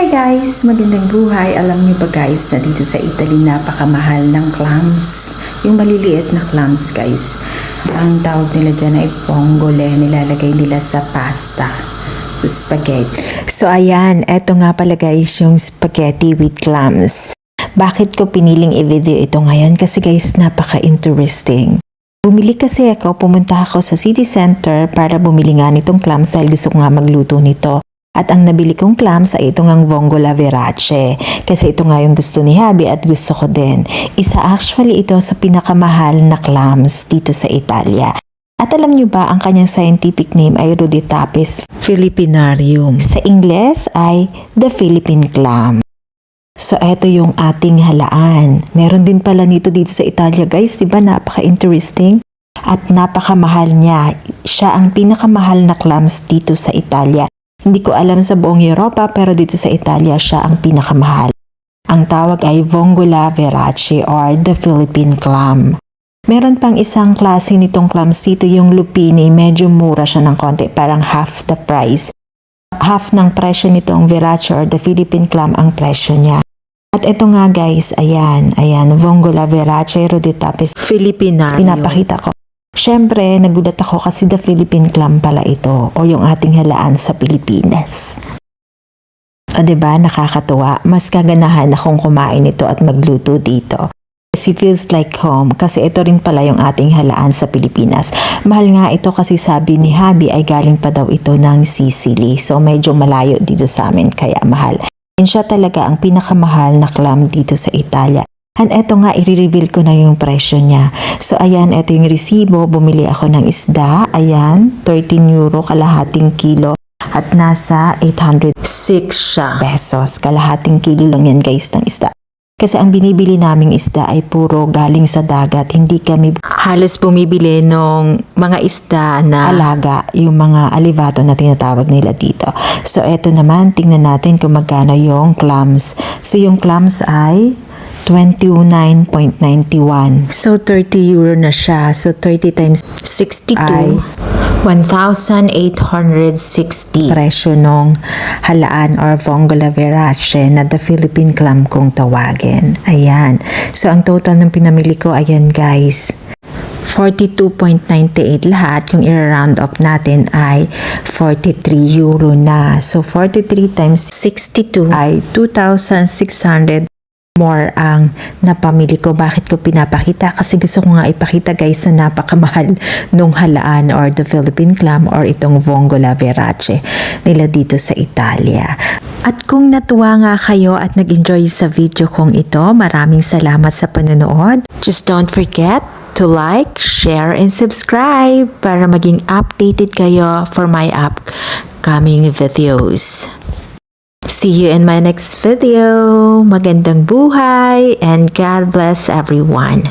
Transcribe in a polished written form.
Hi guys! Magandang buhay! Alam niyo ba guys na dito sa Italy napakamahal ng clams? Yung maliliit na clams guys. Ang tawag nila dyan ay vongole. Nilalagay nila sa pasta, sa spaghetti. So ayan, eto nga pala guys yung spaghetti with clams. Bakit ko piniling i-video ito ngayon? Kasi guys, napaka-interesting. Bumili kasi pumunta ako sa city center para bumili nga nitong clams dahil gusto ko nga magluto nito. At ang nabili kong clams ay ito ngang vongola verace. Kasi ito nga yung gusto ni Habi at gusto ko din. Isa actually ito sa pinakamahal na clams dito sa Italia. At alam nyo ba, ang kanyang scientific name ay Rhodotapes philippinarium. Sa Ingles ay the Philippine clam. So eto yung ating halaan. Meron din pala nito dito sa Italia guys, diba? Napaka-interesting. At napakamahal niya. Siya ang pinakamahal na clams dito sa Italia. Hindi ko alam sa buong Europa pero dito sa Italia siya ang pinakamahal. Ang tawag ay vongola verace or the Philippine clam. Meron pang isang klase nitong clams dito, yung lupini. Medyo mura siya ng konti, parang half the price. Half ng presyo nitong verace or the Philippine clam ang presyo niya. At ito nga guys, ayan, vongola verace Rhodotapes philippinarium. Pinapakita ko. Siyempre, nagulat ako kasi the Philippine clam pala ito o yung ating halaan sa Pilipinas. O diba, nakakatuwa. Mas kaganahan akong kumain ito at magluto dito. Kasi feels like home kasi ito rin pala yung ating halaan sa Pilipinas. Mahal nga ito kasi sabi ni Habi ay galing pa daw ito ng Sicily. So medyo malayo dito sa amin kaya mahal. And siya talaga ang pinakamahal na clam dito sa Italia. And eto nga, i-reveal ko na yung presyo niya. So ayan, eto yung resibo. Bumili ako ng isda. Ayan, 13 euro kalahating kilo. At nasa 806 siya pesos. Kalahating kilo lang yan guys ng isda. Kasi ang binibili naming isda ay puro galing sa dagat. Hindi kami halos bumibili ng mga isda na alaga. Yung mga alivato na tinatawag nila dito. So eto naman, tingnan natin kung magkano yung clams. So yung clams ay 29.91. So 30 euro na siya. So 30 times 62 ay 1,860 presyo nung halaan or vongola verace na the Philippine clam kung tawagin. Ayan. So ang total ng pinamili ko, ayan guys, 42.98 lahat. Kung i-round up natin ay 43 euro na. So 43 times 62 ay 2,600 more ang napamili ko. Bakit ko pinapakita? Kasi gusto ko nga ipakita guys na napakamahal nung halaan or the Philippine clam or itong vongola verace nila dito sa Italia. At kung natuwa nga kayo at nag-enjoy sa video kong ito, maraming salamat sa panonood. Just don't forget to like, share, and subscribe para maging updated kayo for my upcoming videos. See you in my next video. Magandang buhay and God bless everyone.